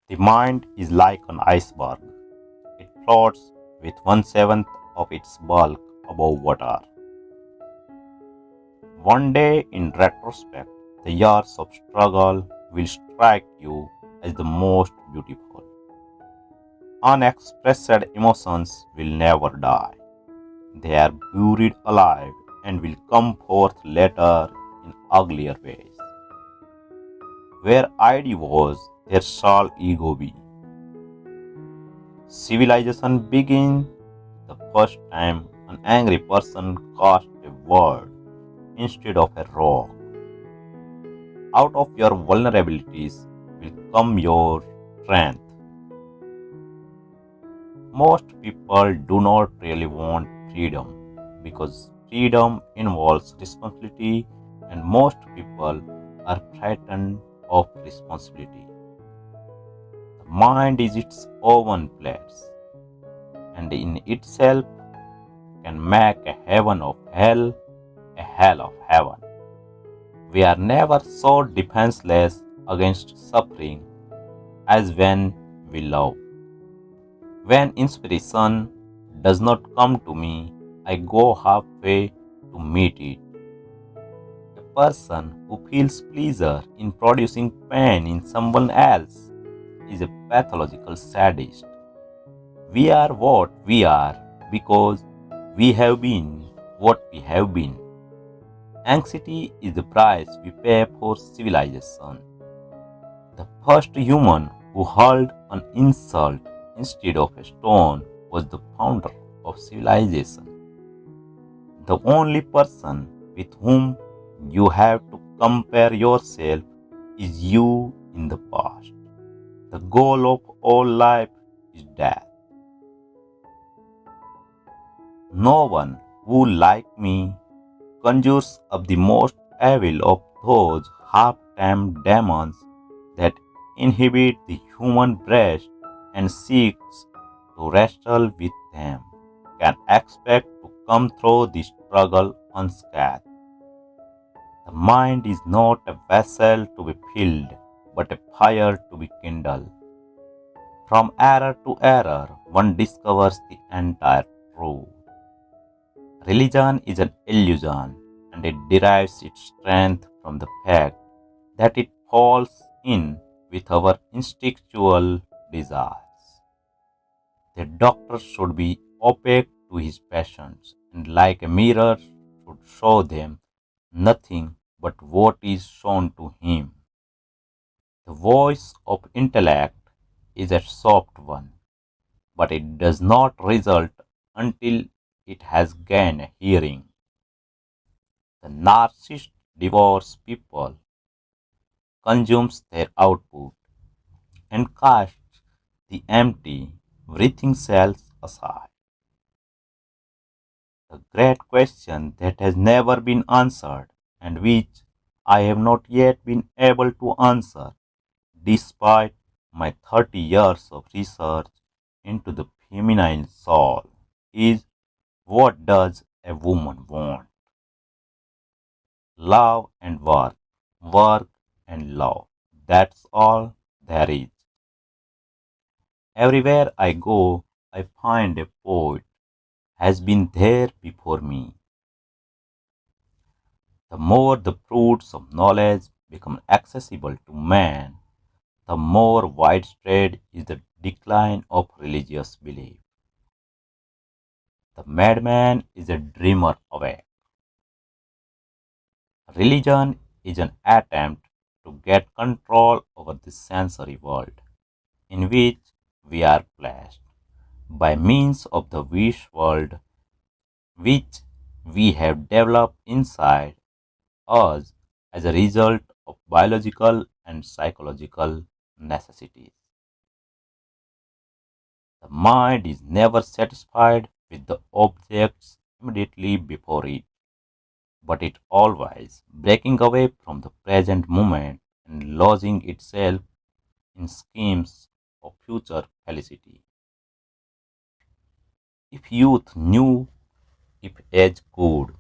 The mind is like an iceberg. It floats with 1/7 of its bulk above water. One day, in retrospect, the years of struggle will strike you as the most beautiful. Unexpressed emotions will never die. They are buried alive and will come forth later in uglier ways. Where ID was, there shall ego be. Civilization begins the first time an angry person cast a word instead of a rock. Out of your vulnerabilities will come your strength. Most people do not really want freedom because freedom involves responsibility, and most people are frightened of responsibility. The mind is its own place, and in itself can make a heaven of hell, a hell of heaven. We are never so defenseless against suffering as when we love. When inspiration does not come to me, I go halfway to meet it. A person who feels pleasure in producing pain in someone else is a pathological sadist. We are what we are because we have been what we have been. Anxiety is the price we pay for civilization. The first human who hurled an insult instead of a stone was the founder of civilization. The only person with whom you have to compare yourself is you in the past. The goal of all life is death. No one who, like me, conjures up the most evil of those half-tamed demons that inhabit the human breast and seeks to wrestle with them, can expect to come through the struggle unscathed. The mind is not a vessel to be filled, but a fire to be kindled. From error to error, one discovers the entire truth. Religion is an illusion, and it derives its strength from the fact that it falls in with our instinctual desires. The doctor should be opaque to his patients, and like a mirror should show them nothing but what is shown to him. The voice of intellect is a soft one, but it does not result until it has gained a hearing. The narcissist devours people, consumes their output, and casts the empty, breathing cells aside. The great question that has never been answered, and which I have not yet been able to answer, despite my 30 years of research into the feminine soul, is what does a woman want? Love and work and love. That's all there is. Everywhere I go, I find a poet has been there before me. The more the fruits of knowledge become accessible to man, the more widespread is the decline of religious belief. The madman is a dreamer awake. Religion is an attempt to get control over the sensory world in which we are placed by means of the wish world which we have developed inside us as a result of biological and psychological necessities. The mind is never satisfied with the objects immediately before it, but it always breaking away from the present moment and losing itself in schemes of future felicity. If youth knew if age could,